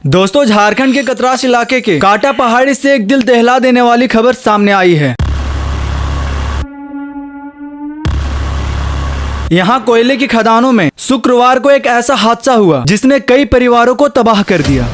दोस्तों, झारखंड के कतरास इलाके के काटा पहाड़ी से एक दिल दहला देने वाली खबर सामने आई है। यहाँ कोयले की खदानों में शुक्रवार को एक ऐसा हादसा हुआ जिसने कई परिवारों को तबाह कर दिया।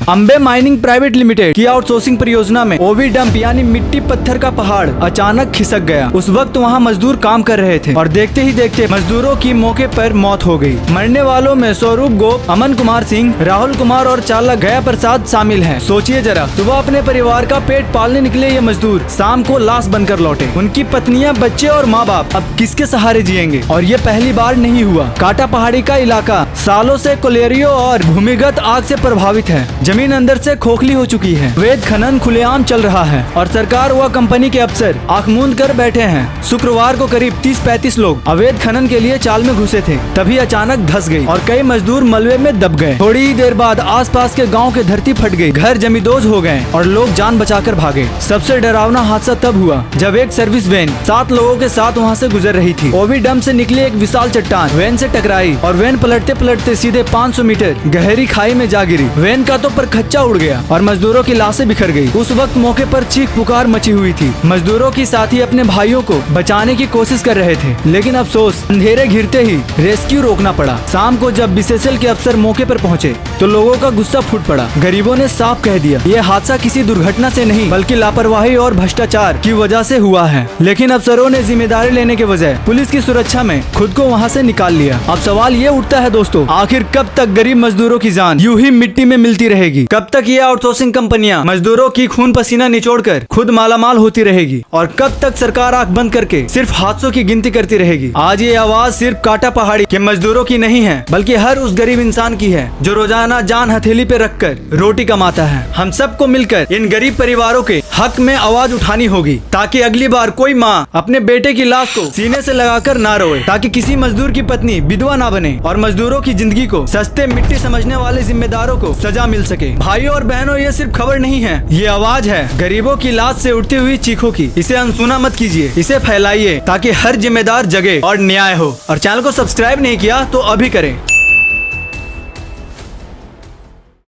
अंबे माइनिंग प्राइवेट लिमिटेड की आउटसोर्सिंग परियोजना में ओवी डंप यानी मिट्टी पत्थर का पहाड़ अचानक खिसक गया। उस वक्त वहां मजदूर काम कर रहे थे और देखते ही देखते मजदूरों की मौके पर मौत हो गई। मरने वालों में स्वरूप गोप, अमन कुमार सिंह, राहुल कुमार और चालक गया प्रसाद शामिल हैं। सोचिए जरा, सुबह अपने परिवार का पेट पालने निकले ये मजदूर शाम को लाश बनकर लौटे। उनकी पत्नियां, बच्चे और माँ बाप अब किसके सहारे जिएंगे? और ये पहली बार नहीं हुआ। काटा पहाड़ी का इलाका सालों से कोलेरियो और भूमिगत आग से प्रभावित है। जमीन अंदर से खोखली हो चुकी है। अवैध खनन खुलेआम चल रहा है और सरकार व कंपनी के अफसर आंख मूंद कर बैठे हैं। शुक्रवार को करीब 30-35 लोग अवैध खनन के लिए चाल में घुसे थे, तभी अचानक धंस गई और कई मजदूर मलबे में दब गए। थोड़ी ही देर बाद आसपास के गांव की धरती फट गई, घर जमींदोज हो गए और लोग जान बचाकर भागे। सबसे डरावना हादसा तब हुआ जब एक सर्विस वैन 7 लोगों के साथ वहाँ से गुजर रही थी। ओवी डंप से निकली एक विशाल चट्टान वैन से टकराई और वैन पलटते पलटते सीधे 500 मीटर गहरी खाई में जा गिरी। वैन का तो परखच्चा उड़ गया और मजदूरों की लाशें बिखर गई। उस वक्त मौके पर चीख पुकार मची हुई थी। मजदूरों की साथी अपने भाइयों को बचाने की कोशिश कर रहे थे, लेकिन अफसोस अंधेरे घिरते ही रेस्क्यू रोकना पड़ा। शाम को जब बीसीसीएल के अफसर मौके पर पहुंचे तो लोगों का गुस्सा फूट पड़ा। गरीबों ने साफ कह दिया, ये हादसा किसी दुर्घटना से नहीं बल्कि लापरवाही और भ्रष्टाचार की वजह से हुआ है। लेकिन अफसरों ने जिम्मेदारी लेने के बजाय पुलिस की सुरक्षा में खुद को वहाँ से निकाल लिया। अब सवाल ये उठता है दोस्तों, आखिर कब तक गरीब मजदूरों की जान यूं ही मिट्टी में मिलती रहेगी? कब तक ये आउटसोर्सिंग कंपनियां मजदूरों की खून पसीना निचोड़कर खुद मालामाल होती रहेगी? और कब तक सरकार आंख बंद करके सिर्फ हादसों की गिनती करती रहेगी? आज ये आवाज सिर्फ काटा पहाड़ी के मजदूरों की नहीं है, बल्कि हर उस गरीब इंसान की है जो रोजाना जान हथेली पे रखकर रोटी कमाता है। हम सबको मिलकर इन गरीब परिवारों के हक में आवाज उठानी होगी, ताकि अगली बार कोई माँ अपने बेटे की लाश को सीने से लगाकर ना रोए, ताकि किसी मजदूर की पत्नी विधवा ना बने और मजदूरों की जिंदगी को सस्ते मिट्टी समझने वाले जिम्मेदारों को सजा मिल सके। भाइयों और बहनों, ये सिर्फ खबर नहीं है, ये आवाज है गरीबों की लाश से उठती हुई चीखों की। इसे अनसुना मत कीजिए, इसे फैलाइए ताकि हर जिम्मेदार जगे और न्याय हो। और चैनल को सब्सक्राइब नहीं किया तो अभी करें।